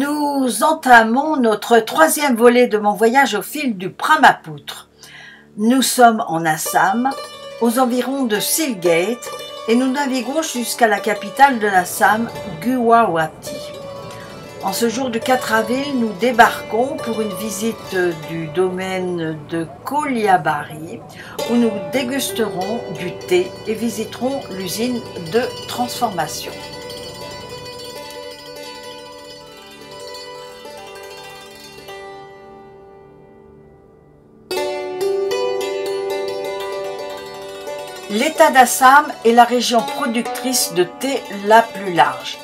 Nous entamons notre troisième volet de mon voyage au fil du Brahmapoutre. Nous sommes en Assam, aux environs de Silgate, et nous naviguons jusqu'à la capitale de l'Assam, Guwahati. En ce jour du 4 avril, nous débarquons pour une visite du domaine de Koliabari, où nous dégusterons du thé et visiterons l'usine de transformation. L'État d'Assam est la région productrice de thé la plus large.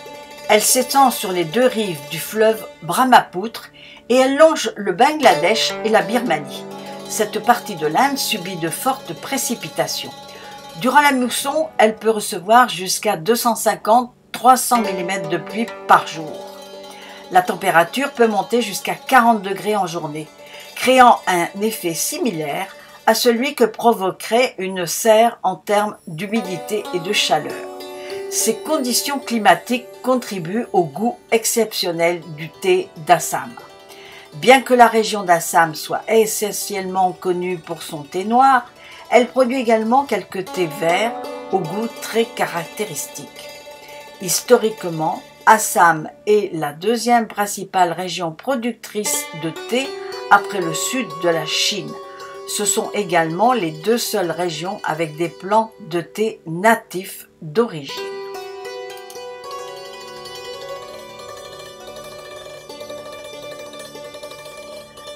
Elle s'étend sur les deux rives du fleuve Brahmapoutre et elle longe le Bangladesh et la Birmanie. Cette partie de l'Inde subit de fortes précipitations. Durant la mousson, elle peut recevoir jusqu'à 250-300 mm de pluie par jour. La température peut monter jusqu'à 40 degrés en journée, créant un effet similaire à celui que provoquerait une serre en termes d'humidité et de chaleur. Ces conditions climatiques contribuent au goût exceptionnel du thé d'Assam. Bien que la région d'Assam soit essentiellement connue pour son thé noir, elle produit également quelques thés verts au goût très caractéristique. Historiquement, Assam est la deuxième principale région productrice de thé après le sud de la Chine. Ce sont également les deux seules régions avec des plants de thé natifs d'origine.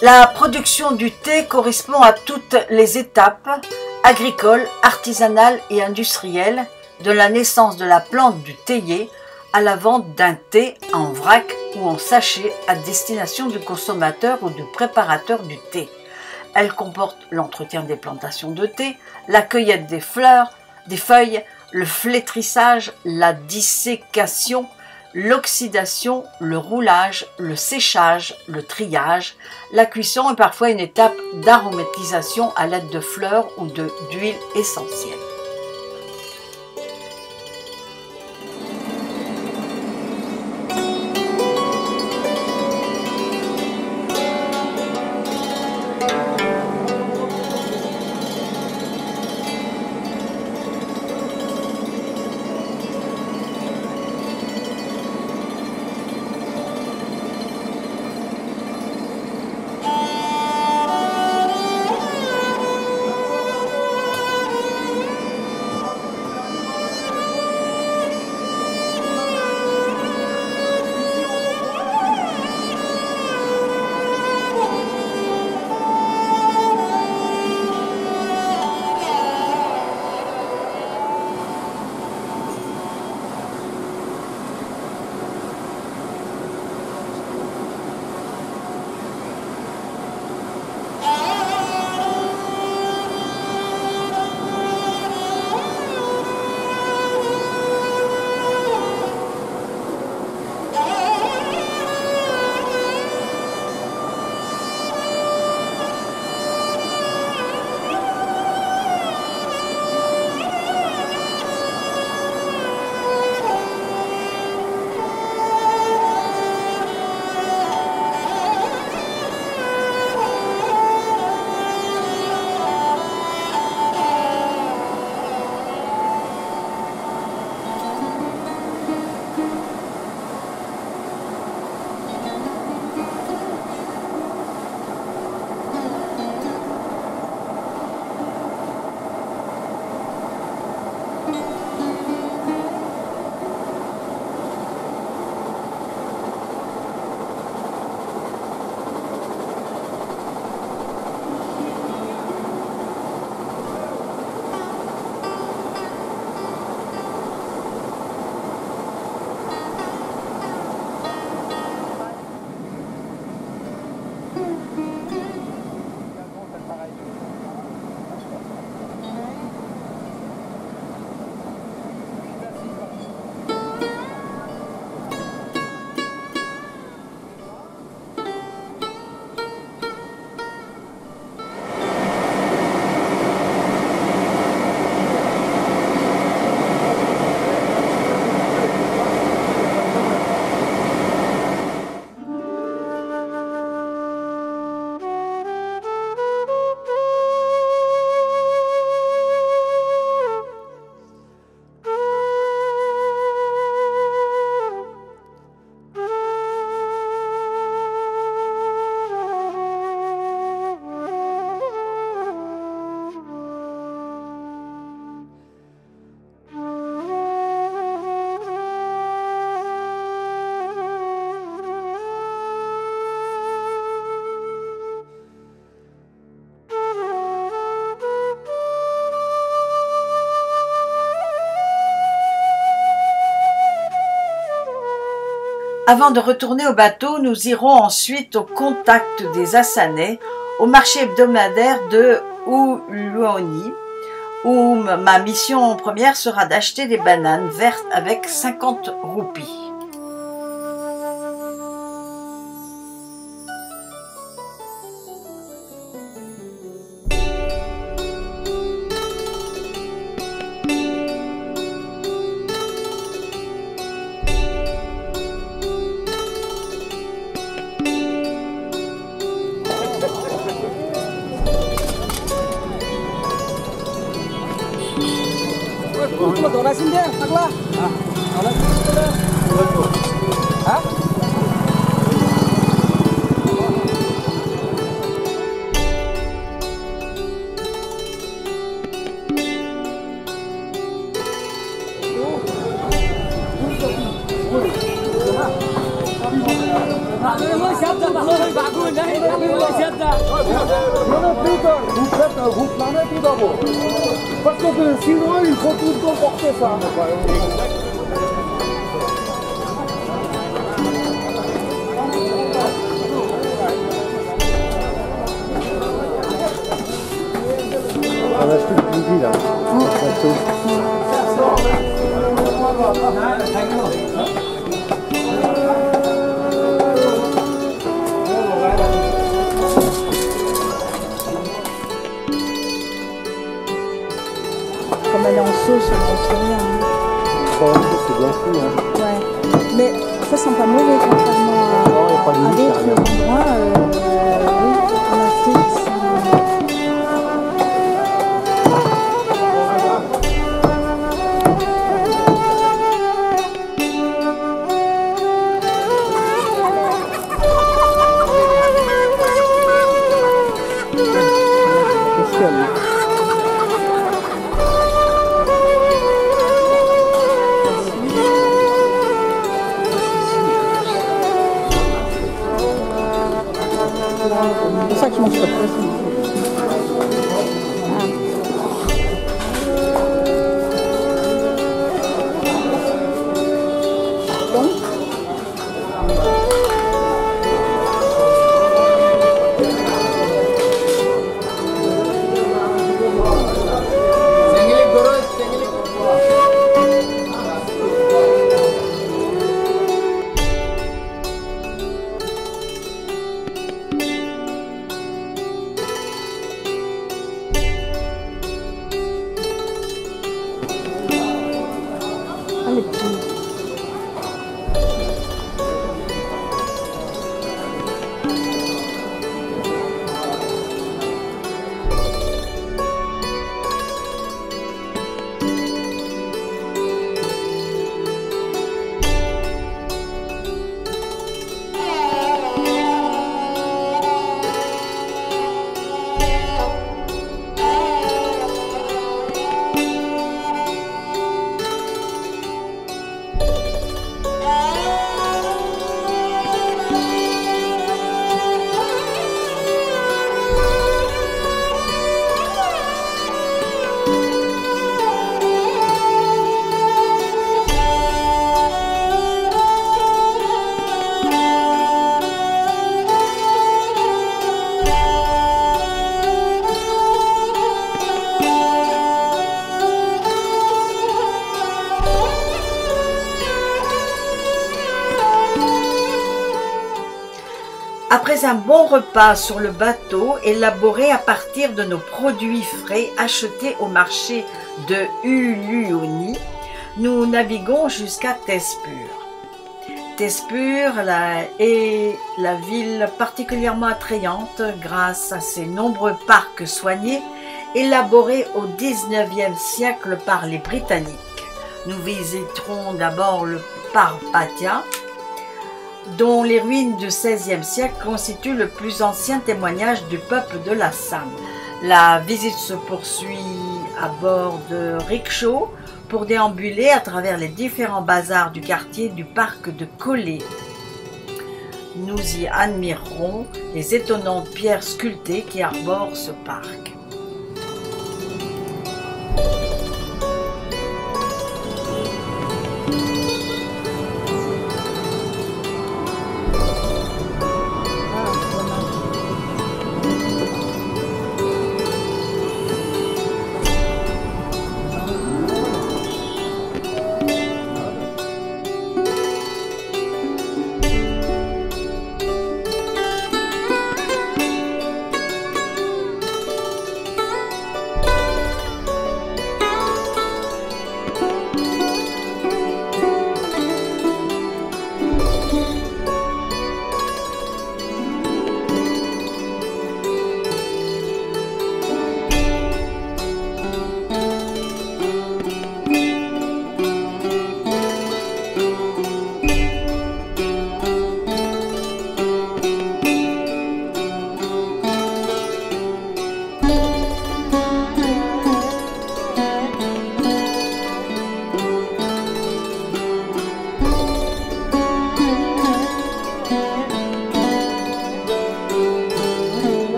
La production du thé correspond à toutes les étapes agricoles, artisanales et industrielles de la naissance de la plante du théier à la vente d'un thé en vrac ou en sachet à destination du consommateur ou du préparateur du thé. Elle comporte l'entretien des plantations de thé, la cueillette des fleurs, des feuilles, le flétrissage, la dissécation, l'oxydation, le roulage, le séchage, le triage, la cuisson et parfois une étape d'aromatisation à l'aide de fleurs ou d'huile essentielle. Avant de retourner au bateau, nous irons ensuite au contact des Hassanais, au marché hebdomadaire de Uluoni, où ma mission première sera d'acheter des bananes vertes avec 50 roupies. Parce que sinon, il faut tout le temps porter ça. On va acheter le midi là. Comme elle est en sauce, on ne sait rien. C'est bien fou. Hein. Ouais. Mais ça sent pas mauvais contrairement à d'autres endroits. Oui, en Afrique, ça... C'est pour ça que je mange pas de poisson. Les petits. Après un bon repas sur le bateau, élaboré à partir de nos produits frais achetés au marché de Uluoni, nous naviguons jusqu'à Tezpur. Tezpur est la ville particulièrement attrayante grâce à ses nombreux parcs soignés élaborés au XIXe siècle par les Britanniques. Nous visiterons d'abord le Parpathia, dont les ruines du XVIe siècle constituent le plus ancien témoignage du peuple de l'Assam. La visite se poursuit à bord de rickshaws pour déambuler à travers les différents bazars du quartier du parc de Kolé. Nous y admirerons les étonnantes pierres sculptées qui arborent ce parc.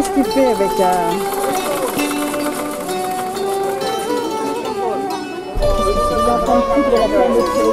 qu'est-ce qu'il fait avec il entend le coup de la flamme de feu.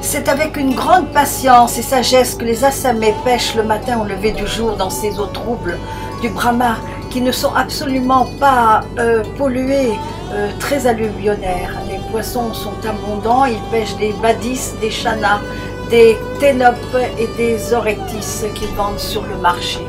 C'est avec une grande patience et sagesse que les Assamais pêchent le matin au lever du jour dans ces eaux troubles du Brahma qui ne sont absolument pas polluées, très alluvionnaires. Les poissons sont abondants, ils pêchent des badis, des chanas, des ténopes et des orectis qu'ils vendent sur le marché.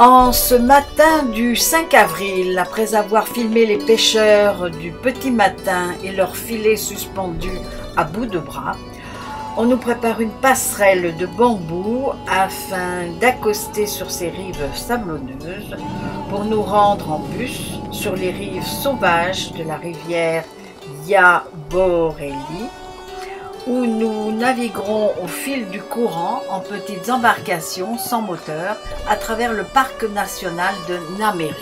En ce matin du 5 avril, après avoir filmé les pêcheurs du petit matin et leurs filets suspendus à bout de bras, on nous prépare une passerelle de bambou afin d'accoster sur ces rives sablonneuses pour nous rendre en bus sur les rives sauvages de la rivière Yaboreli, où nous naviguerons au fil du courant en petites embarcations sans moteur à travers le parc national de Nameri.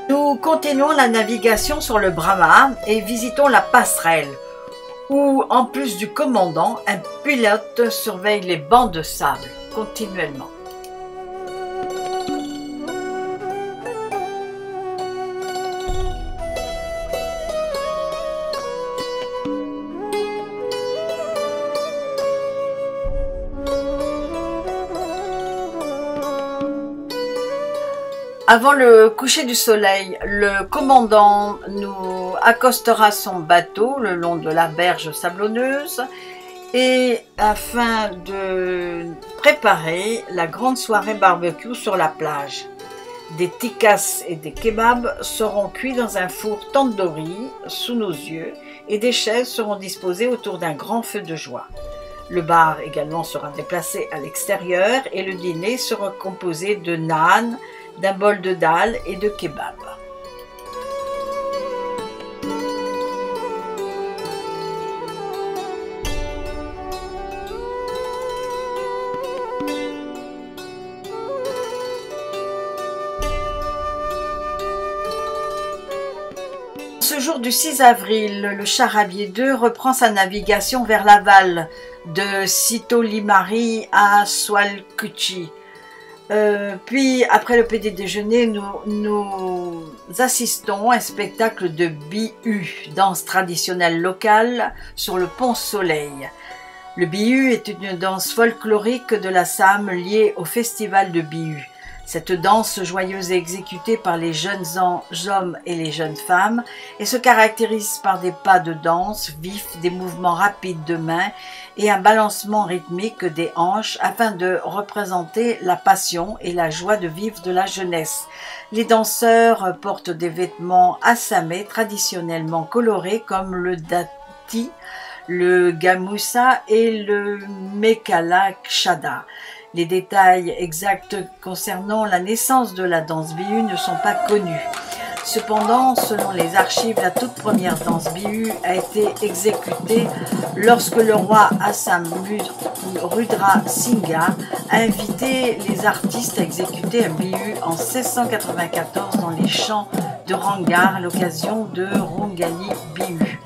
Nous continuons la navigation sur le Brahma et visitons la passerelle, où, en plus du commandant, un pilote surveille les bancs de sable continuellement. Avant le coucher du soleil, le commandant nous accostera son bateau le long de la berge sablonneuse et afin de préparer la grande soirée barbecue sur la plage. Des tikkas et des kebabs seront cuits dans un four tandoori sous nos yeux et des chaises seront disposées autour d'un grand feu de joie. Le bar également sera déplacé à l'extérieur et le dîner sera composé de naan, d'un bol de dal et de kebab. Ce jour du 6 avril, le Charabier 2 reprend sa navigation vers l'aval de Sitolimari à Sualkuchi. Puis, après le petit déjeuner, nous assistons à un spectacle de bihu, danse traditionnelle locale, sur le pont Soleil. Le bihu est une danse folklorique de l'Assam liée au festival de bihu. Cette danse joyeuse est exécutée par les jeunes hommes et les jeunes femmes et se caractérise par des pas de danse vifs, des mouvements rapides de mains et un balancement rythmique des hanches afin de représenter la passion et la joie de vivre de la jeunesse. Les danseurs portent des vêtements assamais traditionnellement colorés comme le dati, le gamusa et le mekhala kshada. Les détails exacts concernant la naissance de la danse bihu ne sont pas connus. Cependant, selon les archives, la toute première danse bihu a été exécutée lorsque le roi Assam Rudra Singha a invité les artistes à exécuter un bihu en 1694 dans les champs de Rangar à l'occasion de Rongali Bihu.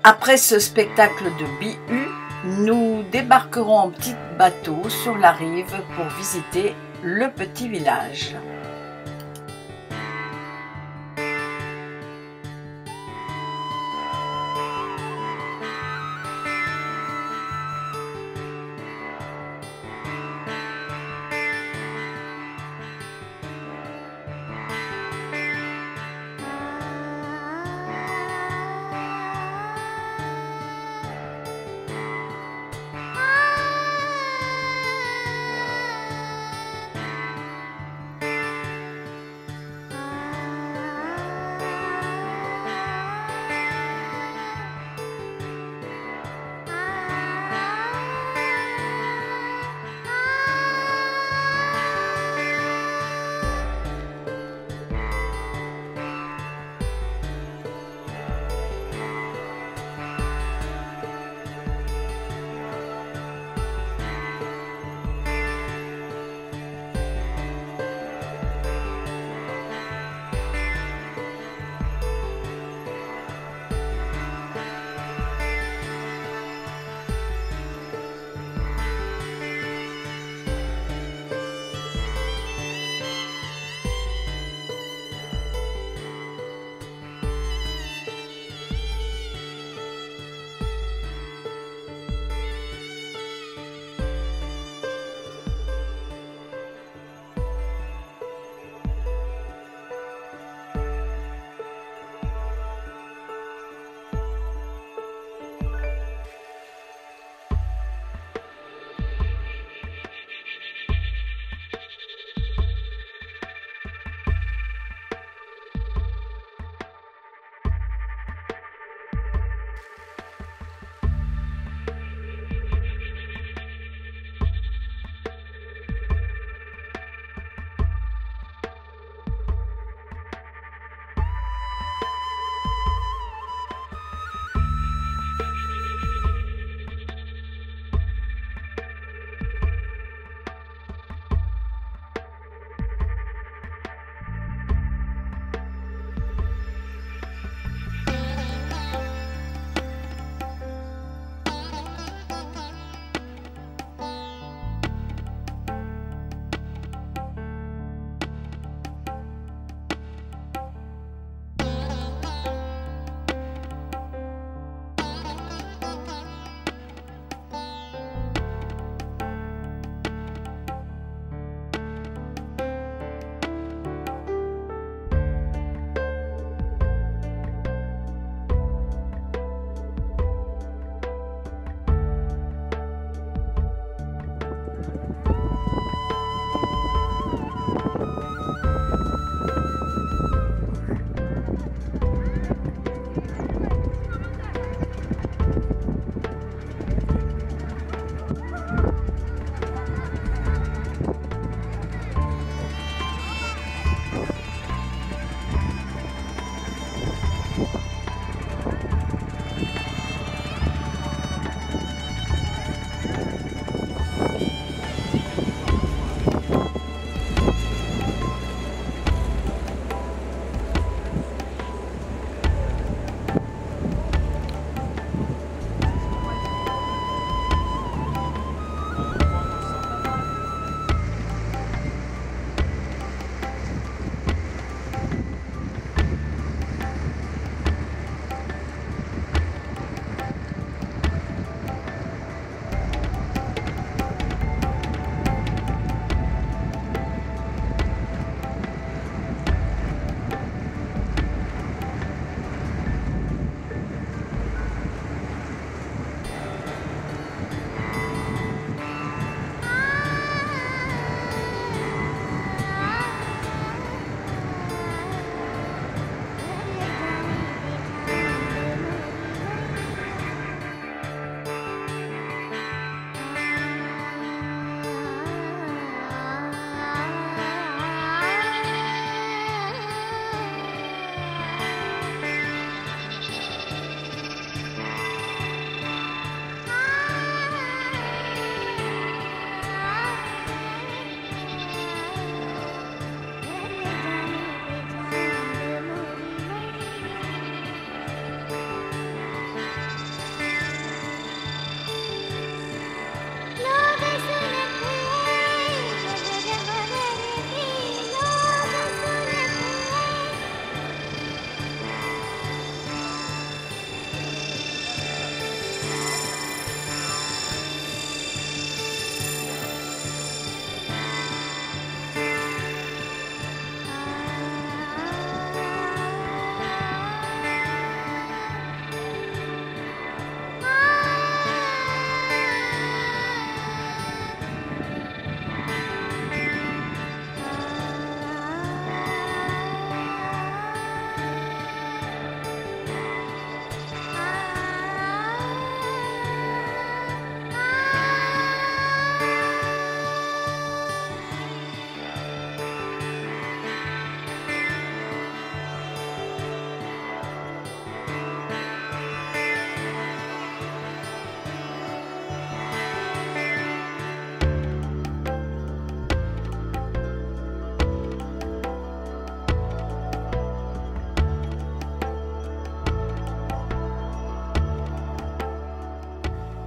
Après ce spectacle de Bihu, nous débarquerons en petit bateau sur la rive pour visiter le petit village.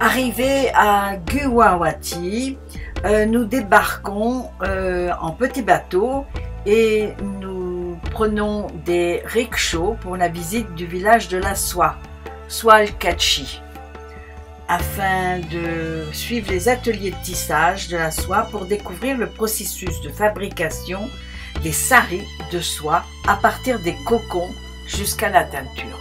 Arrivés à Guwahati, nous débarquons en petit bateau et nous prenons des rickshaws pour la visite du village de la soie, Swalkachi, afin de suivre les ateliers de tissage de la soie pour découvrir le processus de fabrication des saris de soie à partir des cocons jusqu'à la teinture.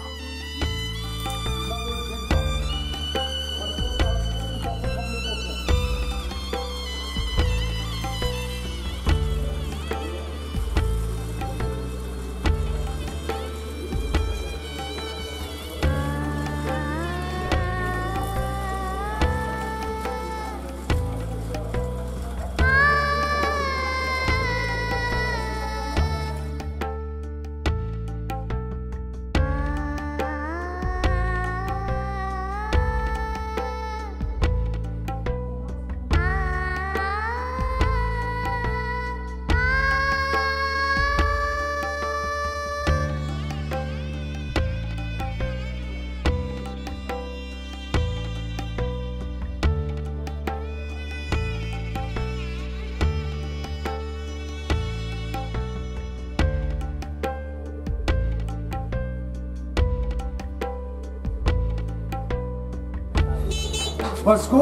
Parce que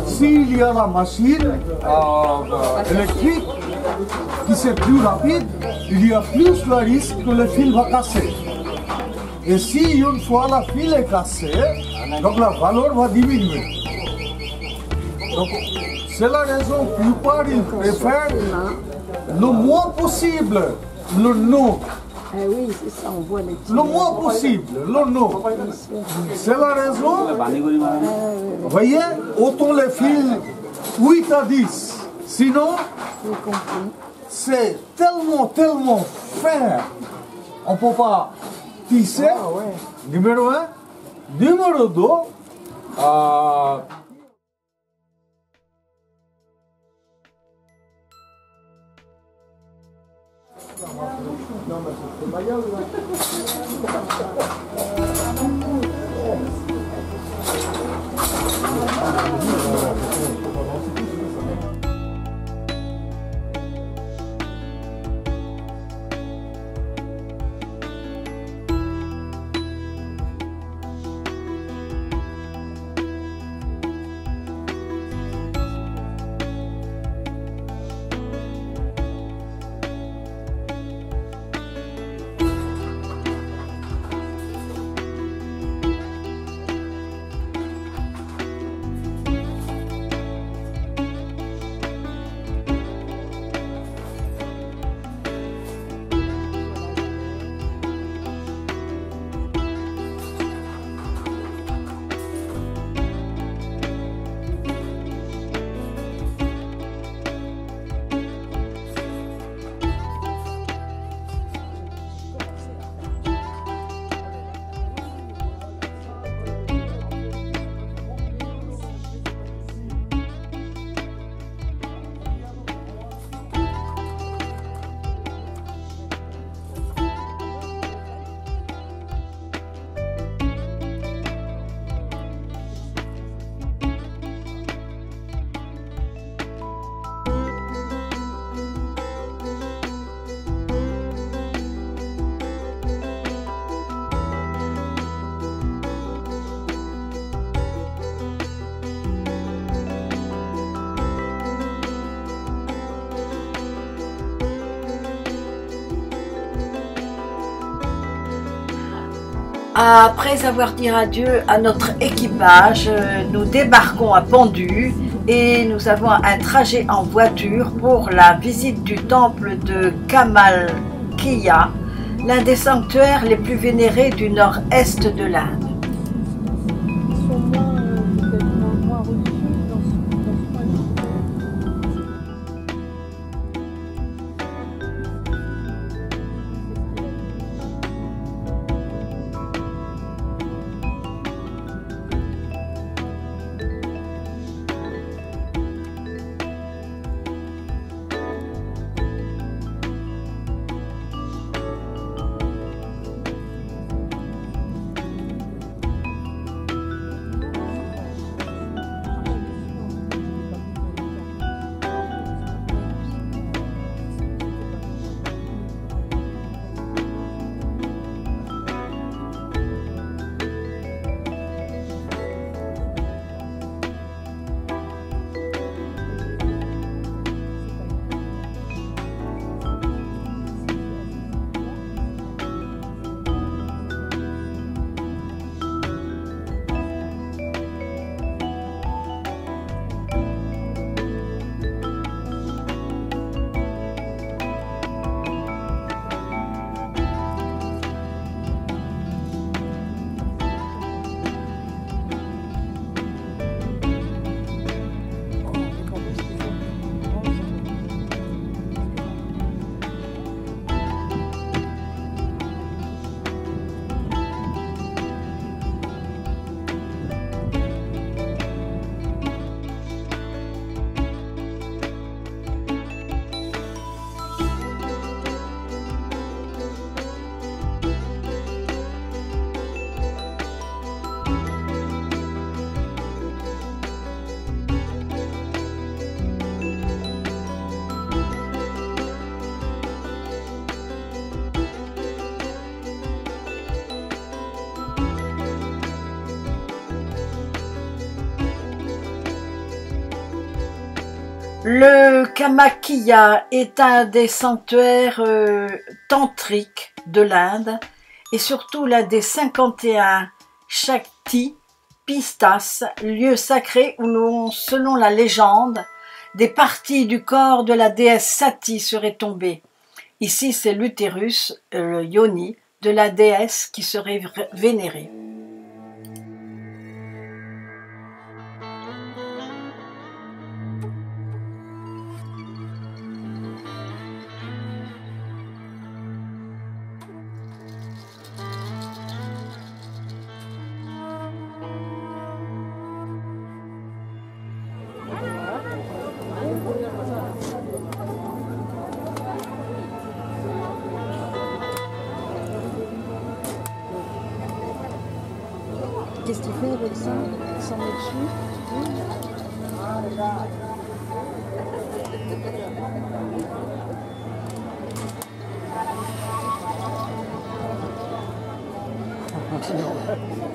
s'il y a la machine électrique qui c'est plus rapide, il y a plus le risque que le fil va casser. Et si une fois la fil est cassée, donc la valeur va diminuer. Donc c'est la raison pour laquelle ils préfèrent le moins possible le nom. Ah oui, c'est ça, on voit les petits. Le moins possible, le nom. C'est la raison. Vous voyez, autant les fils 8 à 10. Sinon, c'est tellement fin. On ne peut pas tisser. Numéro 1. Numéro 2. Après avoir dit adieu à notre équipage, nous débarquons à Pendu et nous avons un trajet en voiture pour la visite du temple de Kamalkiya, l'un des sanctuaires les plus vénérés du nord-est de l'Inde. Ils sont moins reçus dans ce point de vue. Le Kamakya est un des sanctuaires tantriques de l'Inde et surtout l'un des 51 Shakti Pistas, lieux sacrés où l'on, selon la légende, des parties du corps de la déesse Sati seraient tombées. Ici, c'est l'utérus, le yoni, de la déesse qui serait vénéré. Qu'est-ce que tu fais avec ça? Sans mettre dessus?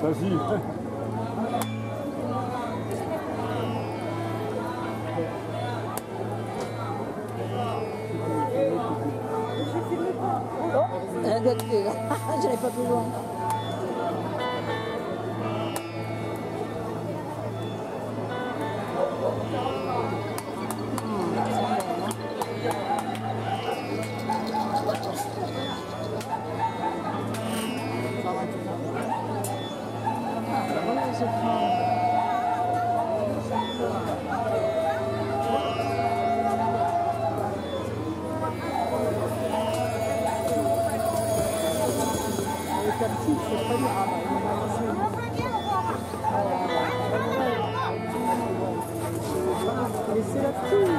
Vas-y. Un gars de pied, là. J'allais pas plus loin. C'est la petite.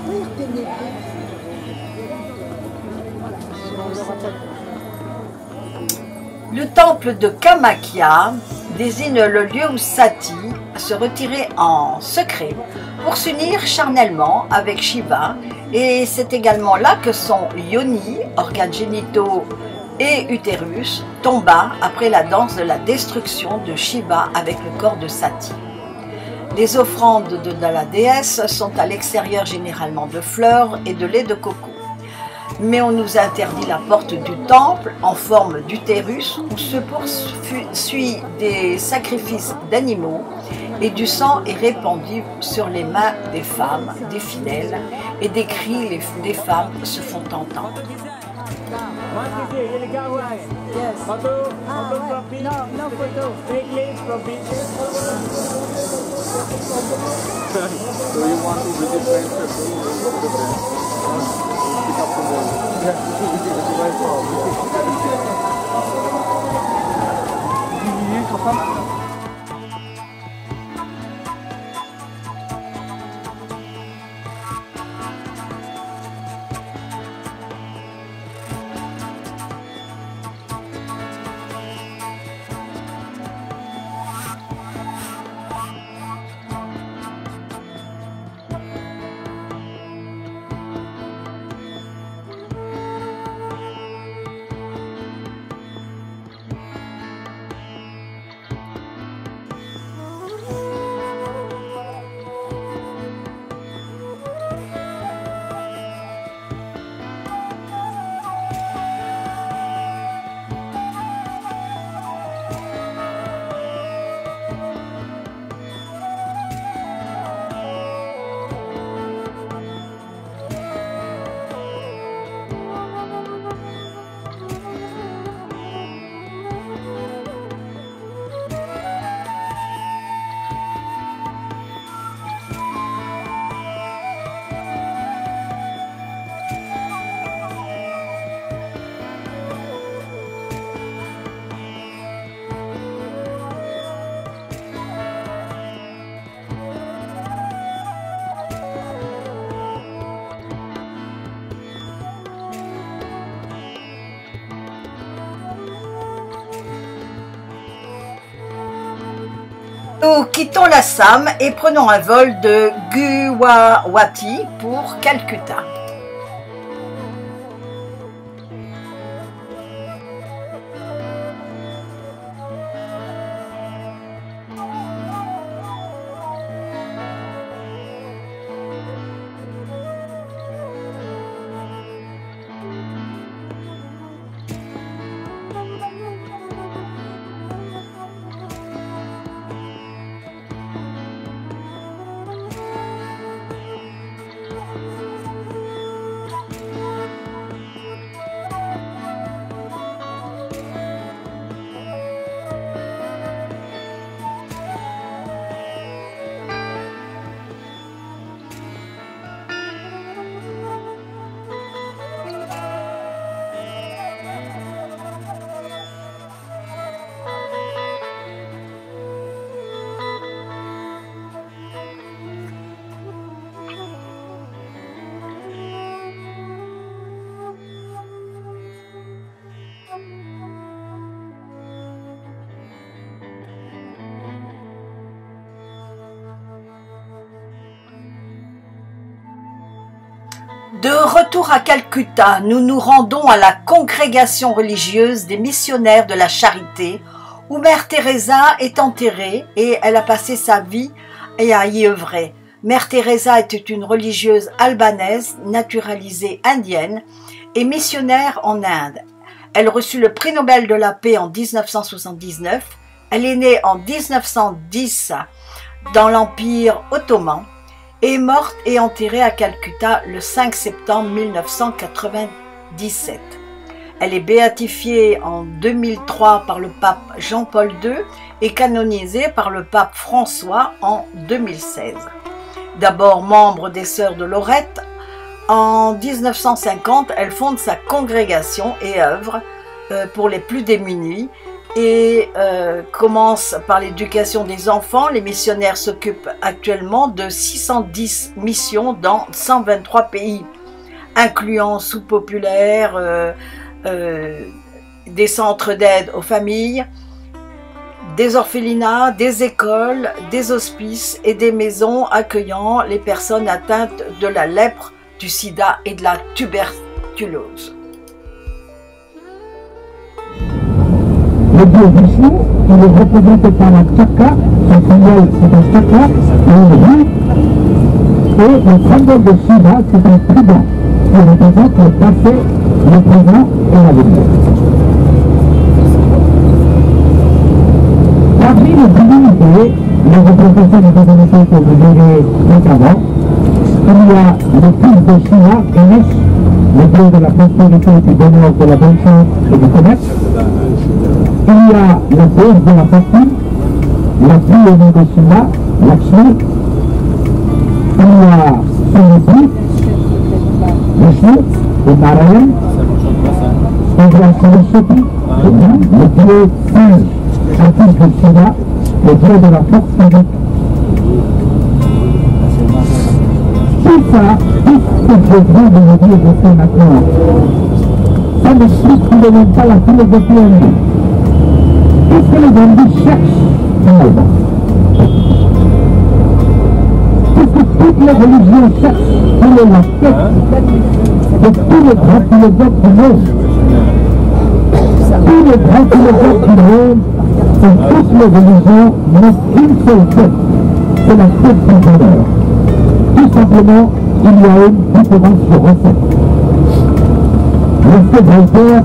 Oui, repénétrer. Le temple de Kamakya désigne le lieu où Sati se retirait en secret pour s'unir charnellement avec Shiva, et c'est également là que son yoni, organes génitaux et utérus, tomba après la danse de la destruction de Shiva avec le corps de Sati. Les offrandes de la déesse sont à l'extérieur généralement de fleurs et de lait de coco. Mais on nous interdit la porte du temple en forme d'utérus où se poursuit des sacrifices d'animaux et du sang est répandu sur les mains des femmes, des fidèles, et des cris des femmes se font entendre. Yes. Ah, ouais. Non, non photo. So you want to visit Manchester? Pick up the ball. Nous quittons l'Assam et prenons un vol de Guwahati pour Calcutta. De retour à Calcutta, nous nous rendons à la congrégation religieuse des missionnaires de la Charité, où Mère Teresa est enterrée et elle a passé sa vie et à y œuvrer. Mère Teresa était une religieuse albanaise, naturalisée indienne et missionnaire en Inde. Elle reçut le prix Nobel de la paix en 1979. Elle est née en 1910 dans l'Empire ottoman et est morte et enterrée à Calcutta le 5 septembre 1997. Elle est béatifiée en 2003 par le pape Jean-Paul II et canonisée par le pape François en 2016. D'abord membre des Sœurs de Lorette, en 1950, elle fonde sa congrégation et œuvre pour les plus démunis et commence par l'éducation des enfants. Les missionnaires s'occupent actuellement de 610 missions dans 123 pays, incluant sous-populaires, des centres d'aide aux familles, des orphelinats, des écoles, des hospices et des maisons accueillant les personnes atteintes de la lèpre, du sida et de la tuberculose. Le dieu Vishnu, il est représenté par la chakra, son symbole c'est un chakra, et le symbole de Shiva c'est un trident, qui représente le passé, le présent et l'avenir. Parmi les divinités, les représentations des divinités que vous verrez notamment, il y a le fils de Shiva, Ganesh, le dieu de la prospérité, du bonheur, de la bonne chance et du commerce. Il y a la déesse de la fortune, la fille au nom de Shiva, Lakshmi. Il y a son époux, Vishnu et Narayan. Il y a Saraswati, le dieu singe, un fils de Shiva, le dieu de la force physique. Tout ça, tout ce que je viens de vous dire jusqu'à maintenant, ça n'explique même pas la philosophie hindoue. Qu'est-ce que les hindous cherchent finalement? Qu'est-ce que toutes les religions cherchent? Quelle est la quête de tous les grands philosophes du monde? Tous les grands philosophes du monde et toutes les religions n'ont qu'une seule quête, c'est la quête du bonheur. Tout simplement, il y a une différence de recette. Monsieur Voltaire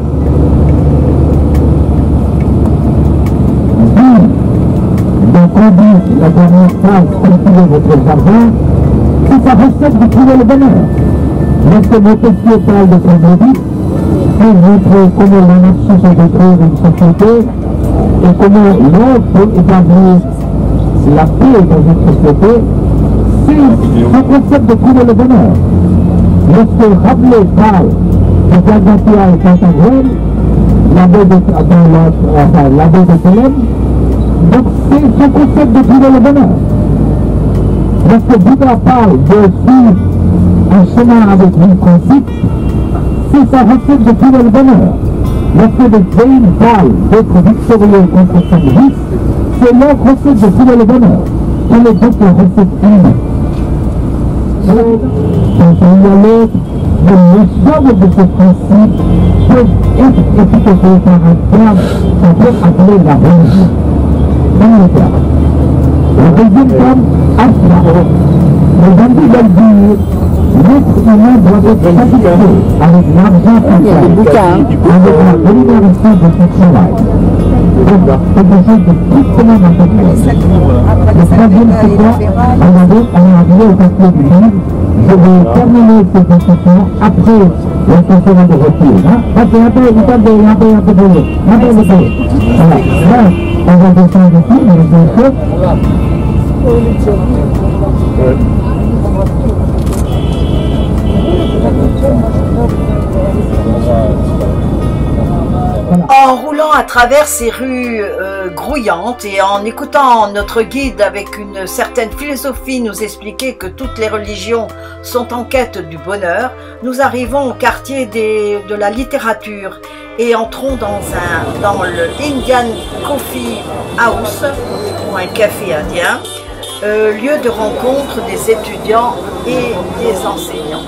dit dans Conduire la dernière phrase, cultiver votre jardin, c'est sa recette de trouver le bonheur. Monsieur Montesquieu parle de Saint-Denis pour montrer comment l'anarchie se détruire une société et comment l'homme peut établir la paix dans une société. C'est son concept de trouver le bonheur. Lorsque Rabelais parle de Gargantua et Pantagruel, l'abbé de Thélème, donc c'est son concept de trouver le bonheur. Lorsque Bouddha parle de suivre un chemin avec 1000 principes, c'est sa recette de trouver le bonheur. Lorsque de Jain parle d'être victorieux contre son vice, c'est leur recette de trouver le bonheur. Quelle est donc la recette humaine? Quand il y a l'autre, les ensemble de ces principes peuvent être étiquetés par un terme qu'on peut appeler la religion. Dans le terme. Le deuxième terme, Asra. Les hindous veulent dire l'être humain doit être satisfait avec l'argent qu'il gagne, avec la rémunération de son travail. Donc, quelque chose de strictement matériel. Le troisième, c'est quoi? Regardez, on est arrivé au papier du livre. Je vais terminer cette discussion après la conférence de retour. Parce que un peu de boulot. Voilà. Donc, on va descendre ici, mais les choses. En roulant à travers ces rues grouillantes et en écoutant notre guide avec une certaine philosophie nous expliquer que toutes les religions sont en quête du bonheur, nous arrivons au quartier de la littérature et entrons dans le Indian Coffee House, ou un café indien, lieu de rencontre des étudiants et des enseignants.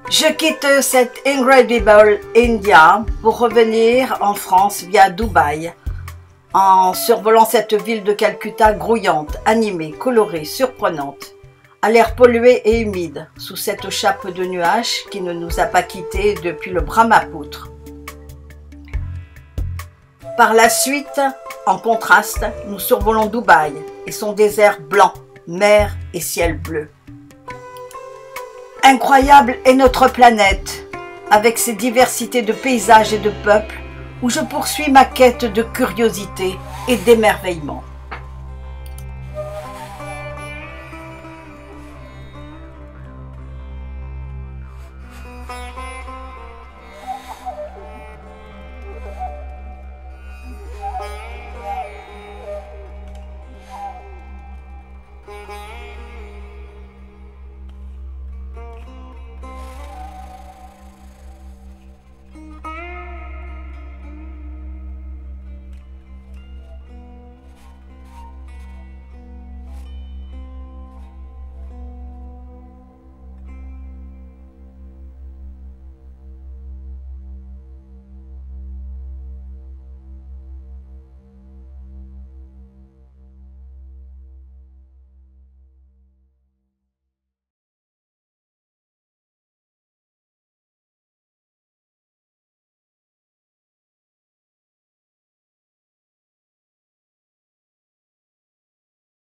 Je quitte cette Incredible India pour revenir en France via Dubaï, en survolant cette ville de Calcutta grouillante, animée, colorée, surprenante, à l'air pollué et humide, sous cette chape de nuages qui ne nous a pas quittés depuis le Brahmapoutre. Par la suite, en contraste, nous survolons Dubaï et son désert blanc, mer et ciel bleu. Incroyable est notre planète, avec ses diversités de paysages et de peuples, où je poursuis ma quête de curiosité et d'émerveillement.